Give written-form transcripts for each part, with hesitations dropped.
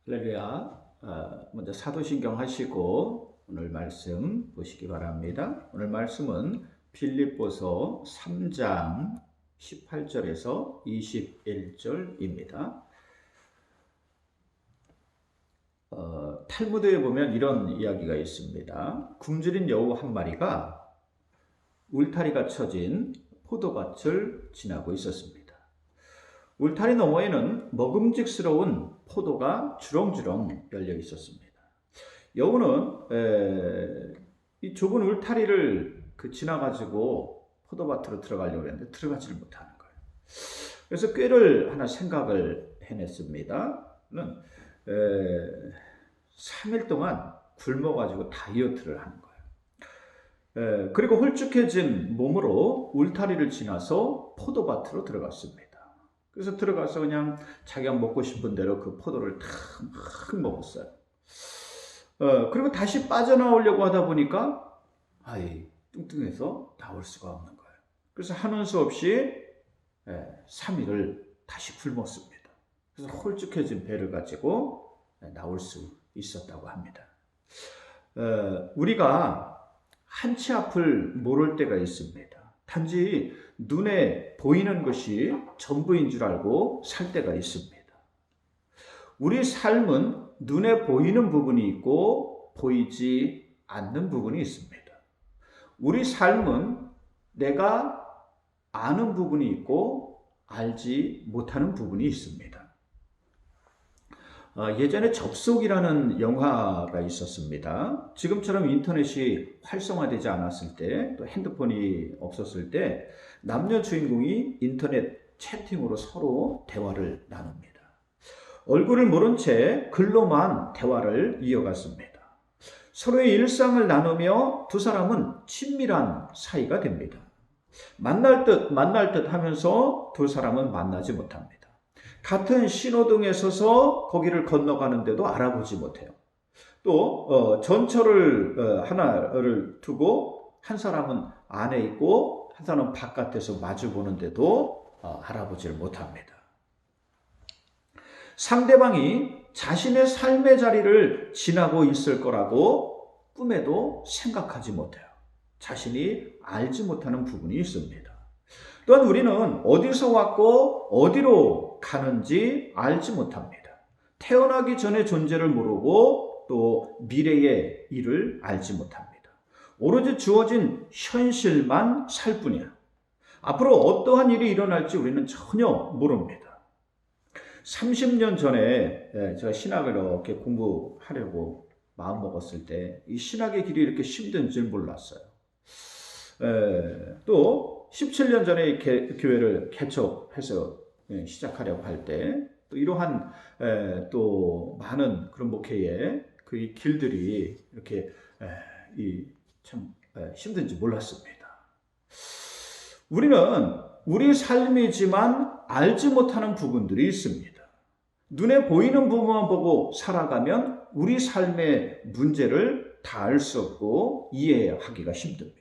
할렐루야. 먼저 사도신경 하시고 오늘 말씀 보시기 바랍니다. 오늘 말씀은 빌립보서 3장 18절에서 21절입니다. 탈무드에 보면 이런 이야기가 있습니다. 굶주린 여우 한 마리가 울타리가 쳐진 포도밭을 지나고 있었습니다. 울타리 너머에는 먹음직스러운 포도가 주렁주렁 열려 있었습니다. 여우는 이 좁은 울타리를 지나가지고 포도밭으로 들어가려고 했는데 들어가지를 못하는 거예요. 그래서 꾀를 하나 생각을 해냈습니다. 3일 동안 굶어가지고 다이어트를 하는 거예요. 그리고 홀쭉해진 몸으로 울타리를 지나서 포도밭으로 들어갔습니다. 그래서 들어가서 그냥 자기가 먹고 싶은 대로 그 포도를 탁 먹었어요. 그리고 다시 빠져나오려고 하다 보니까 뚱뚱해서 나올 수가 없는 거예요. 그래서 하는 수 없이 3일을 다시 굶었습니다. 그래서 홀쭉해진 배를 가지고 나올 수 있었다고 합니다. 우리가 한치 앞을 모를 때가 있습니다. 단지 눈에 보이는 것이 전부인 줄 알고 살 때가 있습니다. 우리 삶은 눈에 보이는 부분이 있고 보이지 않는 부분이 있습니다. 우리 삶은 내가 아는 부분이 있고 알지 못하는 부분이 있습니다. 예전에 접속이라는 영화가 있었습니다. 지금처럼 인터넷이 활성화되지 않았을 때, 또 핸드폰이 없었을 때 남녀 주인공이 인터넷 채팅으로 서로 대화를 나눕니다. 얼굴을 모른 채 글로만 대화를 이어갔습니다. 서로의 일상을 나누며 두 사람은 친밀한 사이가 됩니다. 만날 듯 하면서 두 사람은 만나지 못합니다. 같은 신호등에 서서 거기를 건너가는데도 알아보지 못해요. 또 전철을 하나를 두고 한 사람은 안에 있고 한 사람은 바깥에서 마주 보는데도 알아보지를 못합니다. 상대방이 자신의 삶의 자리를 지나고 있을 거라고 꿈에도 생각하지 못해요. 자신이 알지 못하는 부분이 있습니다. 또한 우리는 어디서 왔고 어디로 가는지 알지 못합니다. 태어나기 전의 존재를 모르고 또 미래의 일을 알지 못합니다. 오로지 주어진 현실만 살 뿐이야. 앞으로 어떠한 일이 일어날지 우리는 전혀 모릅니다. 30년 전에 제가 신학을 이렇게 공부하려고 마음먹었을 때 이 신학의 길이 이렇게 힘든 줄 몰랐어요. 또 17년 전에 교회를 개척해서 시작하려고 할 때 또 이러한 또 많은 그런 목회의 그 길들이 이렇게 참 힘든지 몰랐습니다. 우리는 우리 삶이지만 알지 못하는 부분들이 있습니다. 눈에 보이는 부분만 보고 살아가면 우리 삶의 문제를 다 알 수 없고 이해하기가 힘듭니다.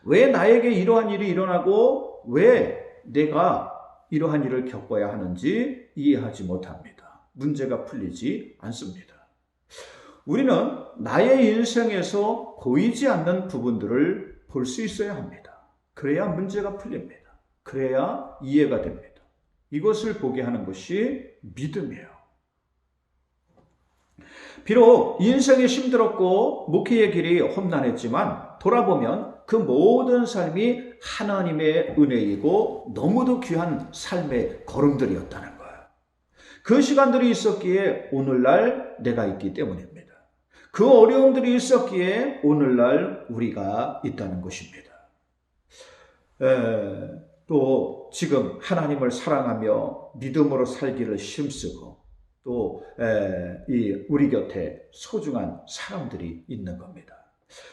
왜 나에게 이러한 일이 일어나고 왜 내가 이러한 일을 겪어야 하는지 이해하지 못합니다. 문제가 풀리지 않습니다. 우리는 나의 인생에서 보이지 않는 부분들을 볼 수 있어야 합니다. 그래야 문제가 풀립니다. 그래야 이해가 됩니다. 이것을 보게 하는 것이 믿음이에요. 비록 인생이 힘들었고 목회의 길이 험난했지만 돌아보면 그 모든 삶이 하나님의 은혜이고 너무도 귀한 삶의 걸음들이었다는 거예요. 그 시간들이 있었기에 오늘날 내가 있기 때문입니다. 그 어려움들이 있었기에 오늘날 우리가 있다는 것입니다. 또 지금 하나님을 사랑하며 믿음으로 살기를 힘쓰고 또 우리 곁에 소중한 사람들이 있는 겁니다.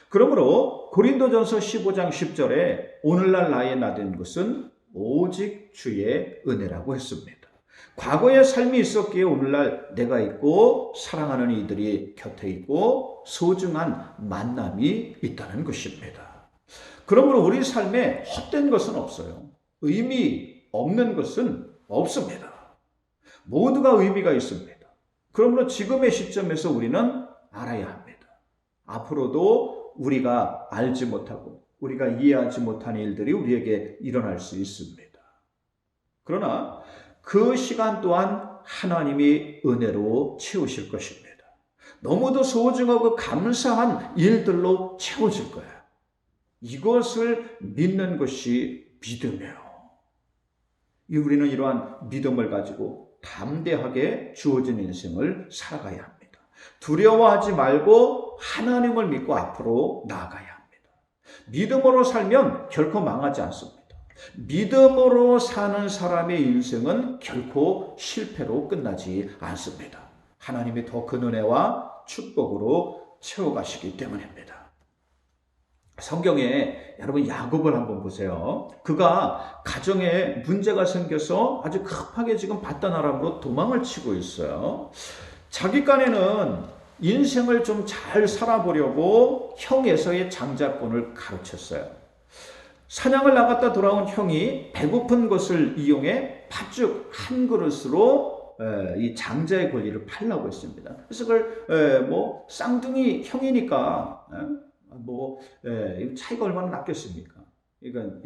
그러므로 고린도전서 15장 10절에 오늘날 나의 나된 것은 오직 주의 은혜라고 했습니다. 과거의 삶이 있었기에 오늘날 내가 있고 사랑하는 이들이 곁에 있고 소중한 만남이 있다는 것입니다. 그러므로 우리 삶에 헛된 것은 없어요. 의미 없는 것은 없습니다. 모두가 의미가 있습니다. 그러므로 지금의 시점에서 우리는 알아야 합니다. 앞으로도 우리가 알지 못하고 우리가 이해하지 못한 일들이 우리에게 일어날 수 있습니다. 그러나 그 시간 또한 하나님이 은혜로 채우실 것입니다. 너무도 소중하고 감사한 일들로 채워질 거예요. 이것을 믿는 것이 믿음이에요. 우리는 이러한 믿음을 가지고 담대하게 주어진 인생을 살아가야 합니다. 두려워하지 말고 하나님을 믿고 앞으로 나아가야 합니다. 믿음으로 살면 결코 망하지 않습니다. 믿음으로 사는 사람의 인생은 결코 실패로 끝나지 않습니다. 하나님이 더 큰 은혜와 축복으로 채워가시기 때문입니다. 성경에 여러분 야곱을 한번 보세요. 그가 가정에 문제가 생겨서 아주 급하게 지금 밧단 아람으로 도망을 치고 있어요. 자기 간에는 인생을 좀 잘 살아보려고 형 에서의 장자권을 가르쳤어요. 사냥을 나갔다 돌아온 형이 배고픈 것을 이용해 팥죽 한 그릇으로 이 장자의 권리를 팔라고 했습니다. 그래서 그걸 쌍둥이 형이니까 차이가 얼마나 났겠습니까? 이건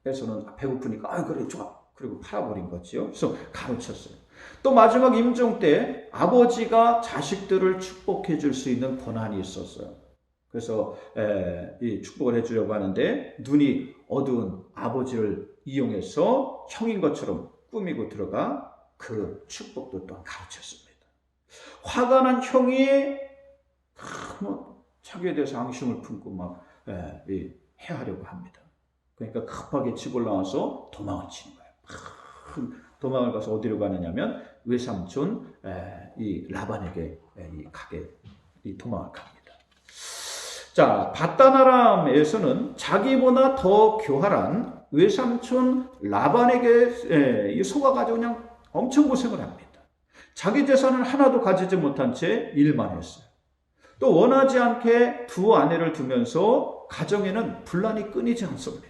에서는 배고프니까 그래 좋아. 그리고 팔아버린 거지요. 그래서 가르쳤어요. 또 마지막 임종 때 아버지가 자식들을 축복해 줄 수 있는 권한이 있었어요. 그래서 이 축복을 해주려고 하는데 눈이 어두운 아버지를 이용해서 형인 것처럼 꾸미고 들어가 그 축복도 또한 가르쳤습니다. 화가 난 형이 자기에 대해서 앙심을 품고 막 해하려고 합니다. 그러니까 급하게 집 올라와서 도망을 치는 거예요. 도망을 가서 어디로 가느냐면 외삼촌 이 라반에게 이 도망을 갑니다. 자, 밧단 아람에서는 자기보다 더 교활한 외삼촌 라반에게 속아가지고 그냥 엄청 고생을 합니다. 자기 재산을 하나도 가지지 못한 채 일만 했어요. 또 원하지 않게 두 아내를 두면서 가정에는 분란이 끊이지 않습니다.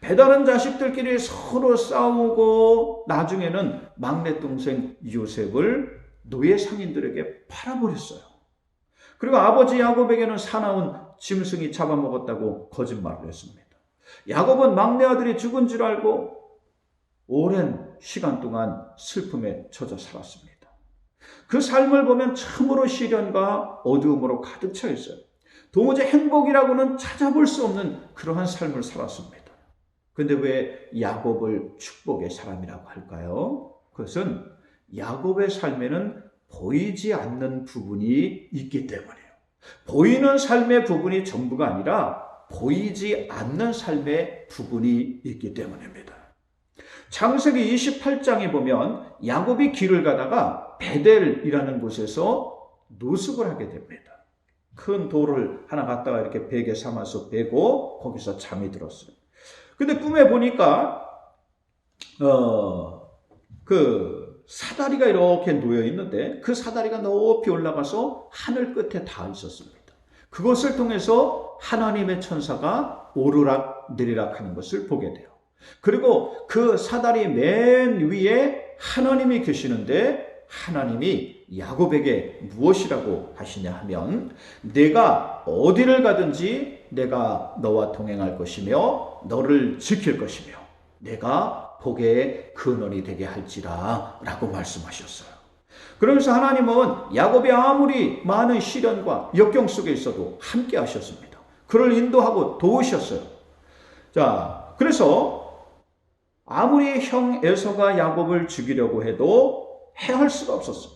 배다른 자식들끼리 서로 싸우고 나중에는 막내 동생 요셉을 노예 상인들에게 팔아버렸어요. 그리고 아버지 야곱에게는 사나운 짐승이 잡아먹었다고 거짓말을 했습니다. 야곱은 막내 아들이 죽은 줄 알고 오랜 시간 동안 슬픔에 젖어 살았습니다. 그 삶을 보면 참으로 시련과 어두움으로 가득 차 있어요. 도무지 행복이라고는 찾아볼 수 없는 그러한 삶을 살았습니다. 그런데 왜 야곱을 축복의 사람이라고 할까요? 그것은 야곱의 삶에는 보이지 않는 부분이 있기 때문이에요. 보이는 삶의 부분이 전부가 아니라 보이지 않는 삶의 부분이 있기 때문입니다. 창세기 28장에 보면 야곱이 길을 가다가 베델이라는 곳에서 노숙을 하게 됩니다. 큰 돌을 하나 갖다가 이렇게 베개 삼아서 베고 거기서 잠이 들었어요. 근데 꿈에 보니까 그 사다리가 이렇게 놓여 있는데 그 사다리가 높이 올라가서 하늘 끝에 닿아 있었습니다. 그것을 통해서 하나님의 천사가 오르락 내리락 하는 것을 보게 돼요. 그리고 그 사다리 맨 위에 하나님이 계시는데 하나님이 야곱에게 무엇이라고 하시냐 하면 내가 어디를 가든지 내가 너와 동행할 것이며 너를 지킬 것이며 내가 복의 근원이 되게 할지라 라고 말씀하셨어요. 그러면서 하나님은 야곱이 아무리 많은 시련과 역경 속에 있어도 함께 하셨습니다. 그를 인도하고 도우셨어요. 자, 그래서 아무리 형 에서가 야곱을 죽이려고 해도 해할 수가 없었어요.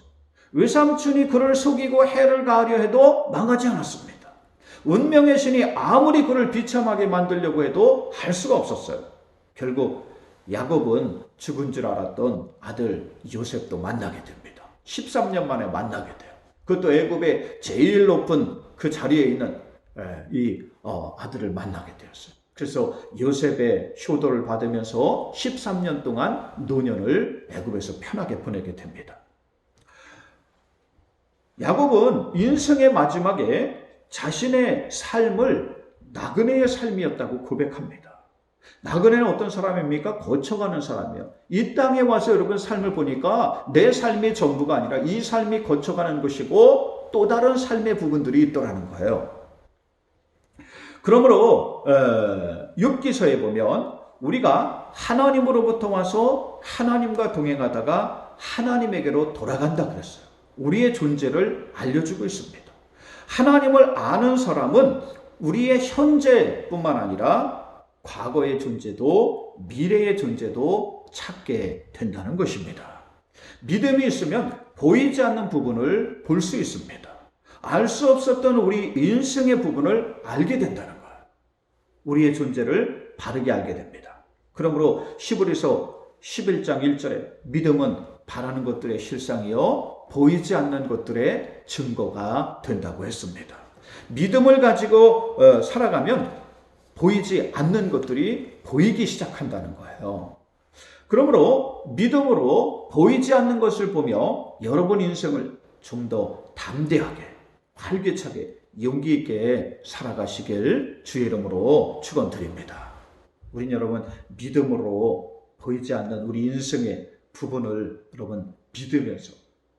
외삼촌이 그를 속이고 해를 가하려 해도 망하지 않았습니다. 운명의 신이 아무리 그를 비참하게 만들려고 해도 할 수가 없었어요. 결국 야곱은 죽은 줄 알았던 아들 요셉도 만나게 됩니다. 13년 만에 만나게 돼요. 그것도 애굽의 제일 높은 그 자리에 있는 이 아들을 만나게 되었어요. 그래서 요셉의 효도를 받으면서 13년 동안 노년을 애굽에서 편하게 보내게 됩니다. 야곱은 인생의 마지막에 자신의 삶을 나그네의 삶이었다고 고백합니다. 나그네는 어떤 사람입니까? 거쳐가는 사람이에요. 이 땅에 와서 여러분 삶을 보니까 내 삶이 전부가 아니라 이 삶이 거쳐가는 것이고 또 다른 삶의 부분들이 있더라는 거예요. 그러므로 욥기서에 보면 우리가 하나님으로부터 와서 하나님과 동행하다가 하나님에게로 돌아간다 그랬어요. 우리의 존재를 알려주고 있습니다. 하나님을 아는 사람은 우리의 현재뿐만 아니라 과거의 존재도 미래의 존재도 찾게 된다는 것입니다. 믿음이 있으면 보이지 않는 부분을 볼 수 있습니다. 알 수 없었던 우리 인생의 부분을 알게 된다는 거예요. 우리의 존재를 바르게 알게 됩니다. 그러므로 히브리서 11장 1절에 믿음은 바라는 것들의 실상이요 보이지 않는 것들의 증거가 된다고 했습니다. 믿음을 가지고 살아가면 보이지 않는 것들이 보이기 시작한다는 거예요. 그러므로 믿음으로 보이지 않는 것을 보며 여러분 인생을 좀 더 담대하게, 활기차게, 용기 있게 살아가시길 주의 이름으로 축원드립니다. 우린 여러분 믿음으로 보이지 않는 우리 인생의 부분을 여러분 믿으면서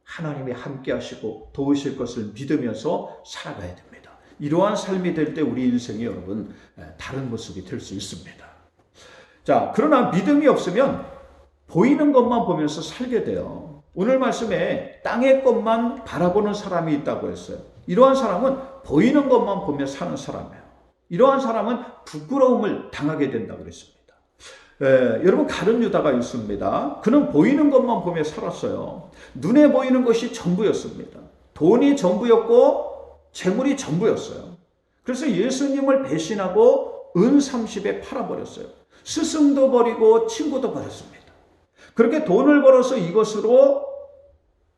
하나님이 함께 하시고 도우실 것을 믿으면서 살아가야 됩니다. 이러한 삶이 될 때 우리 인생이 여러분 다른 모습이 될 수 있습니다. 자, 그러나 믿음이 없으면 보이는 것만 보면서 살게 돼요. 오늘 말씀에 땅의 것만 바라보는 사람이 있다고 했어요. 이러한 사람은 보이는 것만 보며 사는 사람이에요. 이러한 사람은 부끄러움을 당하게 된다고 그랬습니다. 여러분 가룟 유다가 있습니다. 그는 보이는 것만 보며 살았어요. 눈에 보이는 것이 전부였습니다. 돈이 전부였고 재물이 전부였어요. 그래서 예수님을 배신하고 은 30에 팔아버렸어요. 스승도 버리고 친구도 버렸습니다. 그렇게 돈을 벌어서 이것으로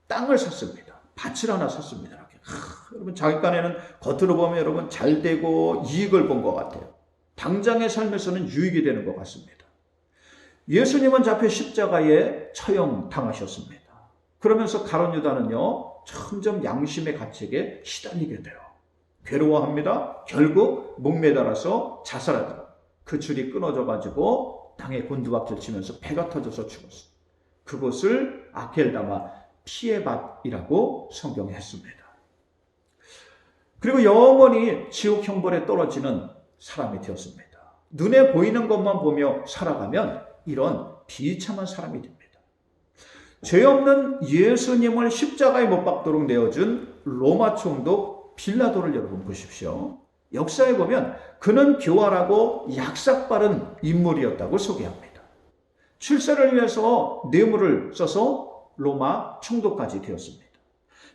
땅을 샀습니다. 밭을 하나 샀습니다. 여러분 자기 간에는 겉으로 보면 여러분 잘 되고 이익을 본 것 같아요. 당장의 삶에서는 유익이 되는 것 같습니다. 예수님은 잡혀 십자가에 처형당하셨습니다. 그러면서 가룟 유다는요 점점 양심의 가책에 시달리게 돼요. 괴로워합니다. 결국 목매달아서 자살하다가 그 줄이 끊어져 가지고 땅에 곤두박질 치면서 배가 터져서 죽었어요. 그것을 아켈다마 피의 밭이라고 성경에 했습니다. 그리고 영원히 지옥 형벌에 떨어지는 사람이 되었습니다. 눈에 보이는 것만 보며 살아가면 이런 비참한 사람이 됩니다. 죄 없는 예수님을 십자가에 못 박도록 내어준 로마 총독 빌라도를 여러분 보십시오. 역사에 보면 그는 교활하고 약삭빠른 인물이었다고 소개합니다. 출세를 위해서 뇌물을 써서 로마 총독까지 되었습니다.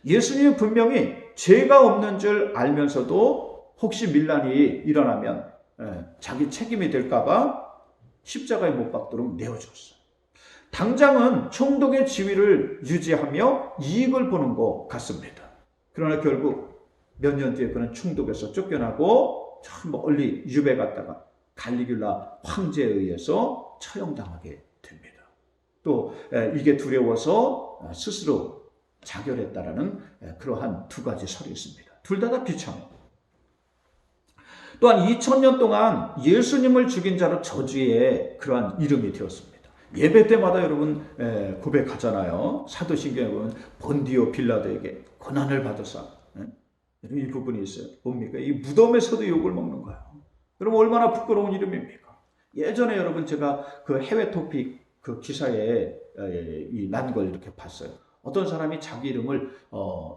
예수님은 분명히 죄가 없는 줄 알면서도 혹시 밀란이 일어나면 자기 책임이 될까봐 십자가에 못 박도록 내어줬어요. 당장은 총독의 지위를 유지하며 이익을 보는 것 같습니다. 그러나 결국 몇 년 뒤에 그는 총독에서 쫓겨나고 저 멀리 유배 갔다가 갈리귤라 황제에 의해서 처형당하게 됩니다. 또 이게 두려워서 스스로 자결했다라는 그러한 두 가지 설이 있습니다. 둘 다 비참해요. 또한 2000년 동안 예수님을 죽인 자로 저주의 그러한 이름이 되었습니다. 예배 때마다 여러분 고백하잖아요. 사도신경에 보면 본디오 빌라도에게 고난을 받으사 이 부분이 있어요. 뭡니까? 이 무덤에서도 욕을 먹는 거예요. 여러분 얼마나 부끄러운 이름입니까? 예전에 여러분 제가 그 해외 토픽 그 기사에 난 걸 이렇게 봤어요. 어떤 사람이 자기 이름을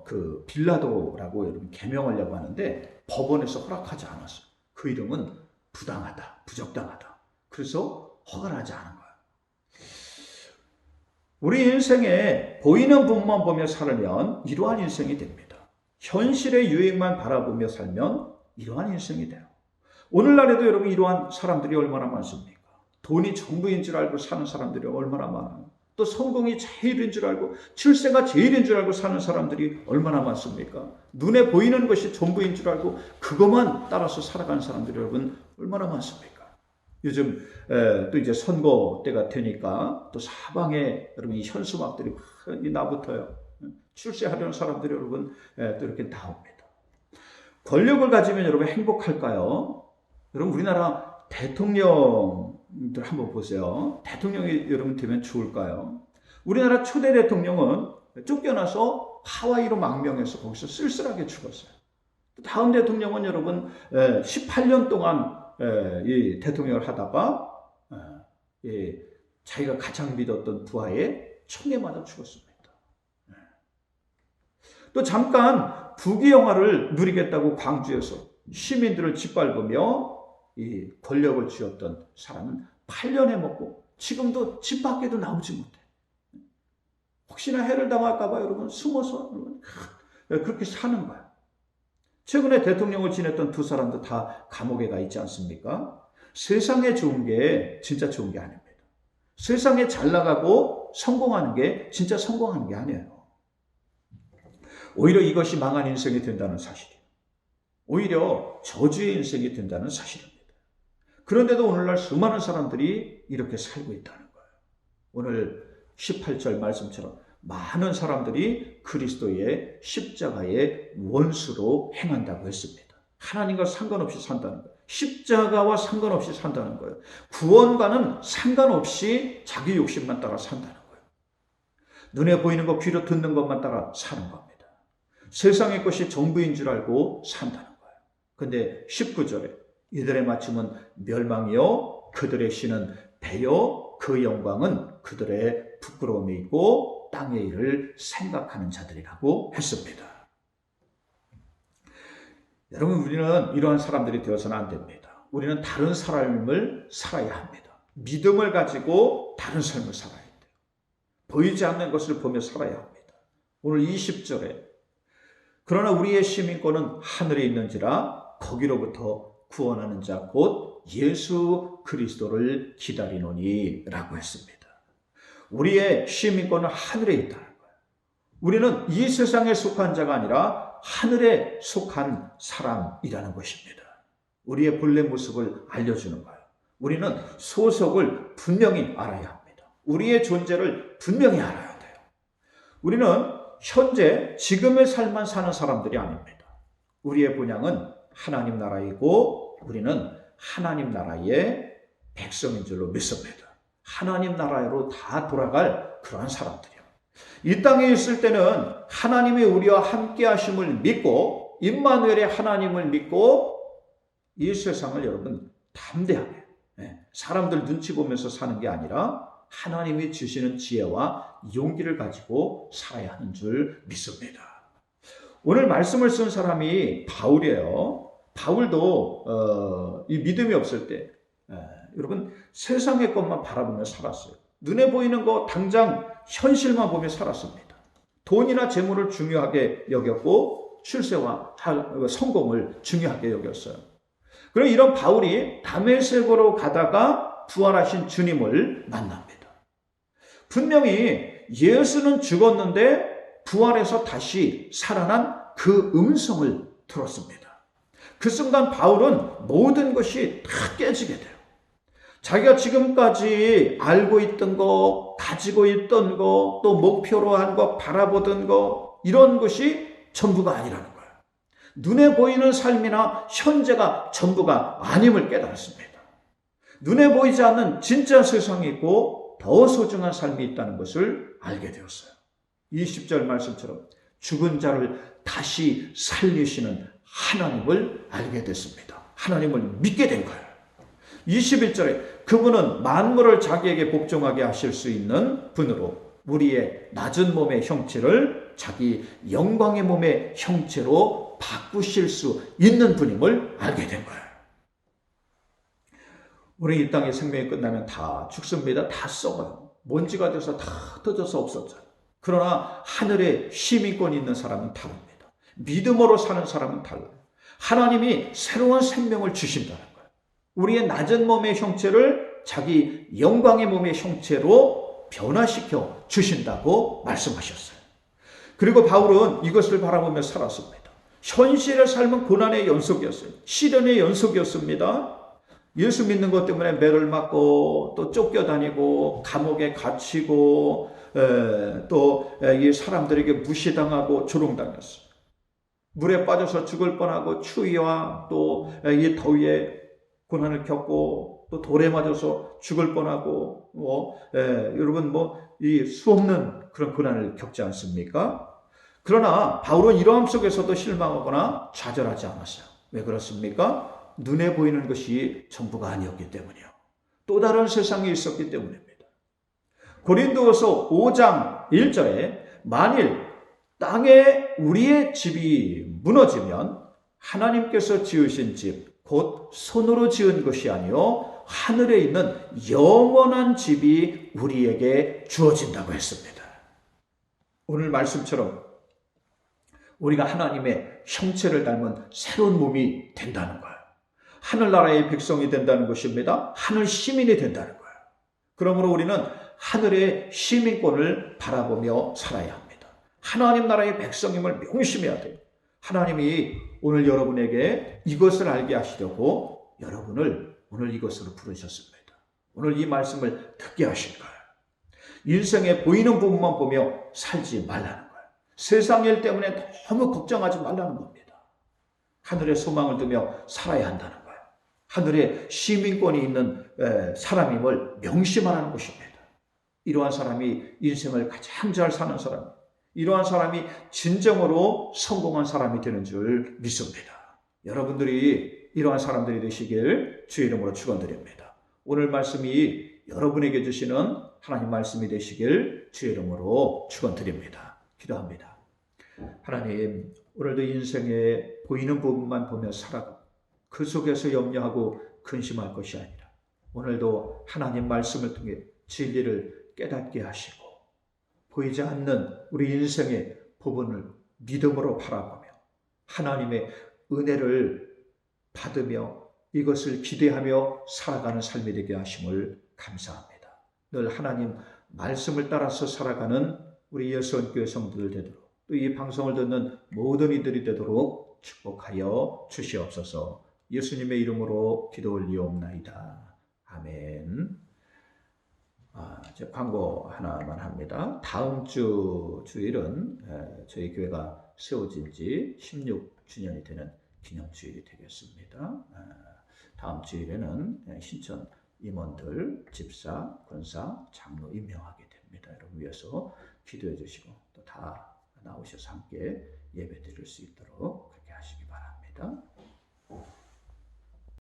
그 빌라도라고 여러분 개명하려고 하는데 법원에서 허락하지 않았어요. 그 이름은 부당하다, 부적당하다. 그래서 허가를 하지 않은 거예요. 우리 인생에 보이는 부분만 보며 살면 이러한 인생이 됩니다. 현실의 유익만 바라보며 살면 이러한 인생이 돼요. 오늘날에도 여러분 이러한 사람들이 얼마나 많습니까? 돈이 전부인 줄 알고 사는 사람들이 얼마나 많아요. 또 성공이 제일인 줄 알고 출세가 제일인 줄 알고 사는 사람들이 얼마나 많습니까? 눈에 보이는 것이 전부인 줄 알고 그것만 따라서 살아가는 사람들이 여러분 얼마나 많습니까? 요즘 또 이제 선거 때가 되니까 또 사방에 여러분 이 현수막들이 많이 나붙어요. 출세하려는 사람들이 여러분 또 이렇게 나옵니다. 권력을 가지면 여러분 행복할까요? 여러분 우리나라 대통령 대통령들 한번 보세요. 대통령이 여러분 되면 좋을까요? 우리나라 초대 대통령은 쫓겨나서 하와이로 망명해서 거기서 쓸쓸하게 죽었어요. 다음 대통령은 여러분 18년 동안 이 대통령을 하다가 자기가 가장 믿었던 부하의 총에 맞아 죽었습니다. 또 잠깐 부귀영화를 누리겠다고 광주에서 시민들을 짓밟으며 이 권력을 쥐었던 사람은 8년 해먹고 지금도 집 밖에도 나오지 못해. 혹시나 해를 당할까 봐 여러분 숨어서 그렇게 사는 거야. 최근에 대통령을 지냈던 두 사람도 다 감옥에 가 있지 않습니까? 세상에 좋은 게 진짜 좋은 게 아닙니다. 세상에 잘 나가고 성공하는 게 진짜 성공하는 게 아니에요. 오히려 이것이 망한 인생이 된다는 사실이에요. 오히려 저주의 인생이 된다는 사실입니다. 그런데도 오늘날 수많은 사람들이 이렇게 살고 있다는 거예요. 오늘 18절 말씀처럼 많은 사람들이 그리스도의 십자가의 원수로 행한다고 했습니다. 하나님과 상관없이 산다는 거예요. 십자가와 상관없이 산다는 거예요. 구원과는 상관없이 자기 욕심만 따라 산다는 거예요. 눈에 보이는 것, 귀로 듣는 것만 따라 사는 겁니다. 세상의 것이 전부인 줄 알고 산다는 거예요. 근데 19절에 이들의 마침은 멸망이요 그들의 신은 배요 그 영광은 그들의 부끄러움이 있고 땅의 일을 생각하는 자들이라고 했습니다. 여러분, 우리는 이러한 사람들이 되어서는 안 됩니다. 우리는 다른 삶을 살아야 합니다. 믿음을 가지고 다른 삶을 살아야 돼요. 보이지 않는 것을 보며 살아야 합니다. 오늘 20절에 그러나 우리의 시민권은 하늘에 있는지라 거기로부터 구원하는 자 곧 예수 그리스도를 기다리노니 라고 했습니다. 우리의 시민권은 하늘에 있다는 거예요. 우리는 이 세상에 속한 자가 아니라 하늘에 속한 사람이라는 것입니다. 우리의 본래 모습을 알려주는 거예요. 우리는 소속을 분명히 알아야 합니다. 우리의 존재를 분명히 알아야 돼요. 우리는 현재 지금의 삶만 사는 사람들이 아닙니다. 우리의 본향은 하나님 나라이고 우리는 하나님 나라의 백성인 줄로 믿습니다. 하나님 나라로 다 돌아갈 그러한 사람들이요. 이 땅에 있을 때는 하나님이 우리와 함께 하심을 믿고 임마누엘의 하나님을 믿고 이 세상을 여러분 담대하게 사람들 눈치 보면서 사는 게 아니라 하나님이 주시는 지혜와 용기를 가지고 살아야 하는 줄 믿습니다. 오늘 말씀을 쓴 사람이 바울이에요. 바울도 이 믿음이 없을 때 여러분 세상의 것만 바라보며 살았어요. 눈에 보이는 거 당장 현실만 보며 살았습니다. 돈이나 재물을 중요하게 여겼고 출세와 성공을 중요하게 여겼어요. 그럼 이런 바울이 다메섹으로 가다가 부활하신 주님을 만납니다. 분명히 예수는 죽었는데 부활해서 다시 살아난 그 음성을 들었습니다. 그 순간 바울은 모든 것이 다 깨지게 돼요. 자기가 지금까지 알고 있던 거, 가지고 있던 거, 또 목표로 한 거, 바라보던 거, 이런 것이 전부가 아니라는 거예요. 눈에 보이는 삶이나 현재가 전부가 아님을 깨달았습니다. 눈에 보이지 않는 진짜 세상이 있고 더 소중한 삶이 있다는 것을 알게 되었어요. 20절 말씀처럼 죽은 자를 다시 살리시는 하나님을 알게 됐습니다. 하나님을 믿게 된 거예요. 21절에 그분은 만물을 자기에게 복종하게 하실 수 있는 분으로 우리의 낮은 몸의 형체를 자기 영광의 몸의 형체로 바꾸실 수 있는 분임을 알게 된 거예요. 우리 이 땅의 생명이 끝나면 다 죽습니다. 다 썩어요. 먼지가 돼서 다 흩어져서 없어져요. 그러나 하늘에 시민권이 있는 사람은 다릅니다. 믿음으로 사는 사람은 달라요. 하나님이 새로운 생명을 주신다는 거예요. 우리의 낮은 몸의 형체를 자기 영광의 몸의 형체로 변화시켜 주신다고 말씀하셨어요. 그리고 바울은 이것을 바라보며 살았습니다. 현실의 삶은 고난의 연속이었어요. 시련의 연속이었습니다. 예수 믿는 것 때문에 매를 맞고 또 쫓겨다니고 감옥에 갇히고 또 이 사람들에게 무시당하고 조롱당했어요. 물에 빠져서 죽을 뻔하고 추위와 또 이 더위에 고난을 겪고 또 돌에 맞아서 죽을 뻔하고 여러분 이 수없는 그런 고난을 겪지 않습니까? 그러나 바울은 이러함 속에서도 실망하거나 좌절하지 않았어요. 왜 그렇습니까? 눈에 보이는 것이 전부가 아니었기 때문이요. 또 다른 세상이 있었기 때문입니다. 고린도후서 5장 1절에 만일 땅에 우리의 집이 무너지면 하나님께서 지으신 집, 곧 손으로 지은 것이 아니요 하늘에 있는 영원한 집이 우리에게 주어진다고 했습니다. 오늘 말씀처럼 우리가 하나님의 형체를 닮은 새로운 몸이 된다는 거예요. 하늘나라의 백성이 된다는 것입니다. 하늘 시민이 된다는 거예요. 그러므로 우리는 하늘의 시민권을 바라보며 살아야 합니다. 하나님 나라의 백성임을 명심해야 돼요. 하나님이 오늘 여러분에게 이것을 알게 하시려고 여러분을 오늘 이것으로 부르셨습니다. 오늘 이 말씀을 듣게 하신 거예요. 인생에 보이는 부분만 보며 살지 말라는 거예요. 세상 일 때문에 너무 걱정하지 말라는 겁니다. 하늘의 소망을 두며 살아야 한다는 거예요. 하늘에 시민권이 있는 사람임을 명심하라는 것입니다. 이러한 사람이 인생을 가장 잘 사는 사람, 이러한 사람이 진정으로 성공한 사람이 되는 줄 믿습니다. 여러분들이 이러한 사람들이 되시길 주의 이름으로 축원드립니다. 오늘 말씀이 여러분에게 주시는 하나님 말씀이 되시길 주의 이름으로 축원드립니다. 기도합니다. 하나님, 오늘도 인생에 보이는 부분만 보며 살아가고 그 속에서 염려하고 근심할 것이 아니라 오늘도 하나님 말씀을 통해 진리를 깨닫게 하시고 보이지 않는 우리 인생의 부분을 믿음으로 바라보며 하나님의 은혜를 받으며 이것을 기대하며 살아가는 삶이 되게 하심을 감사합니다. 늘 하나님 말씀을 따라서 살아가는 우리 예수원교회 성도들 되도록 또 이 방송을 듣는 모든 이들이 되도록 축복하여 주시옵소서. 예수님의 이름으로 기도 올리옵나이다. 아멘. 이제 광고 하나만 합니다. 다음 주 주일은 저희 교회가 세워진 지 16주년이 되는 기념주일이 되겠습니다. 다음 주일에는 신천 임원들, 집사, 권사, 장로 임명하게 됩니다. 여러분 위해서 기도해 주시고 또 다 나오셔서 함께 예배 드릴 수 있도록 그렇게 하시기 바랍니다.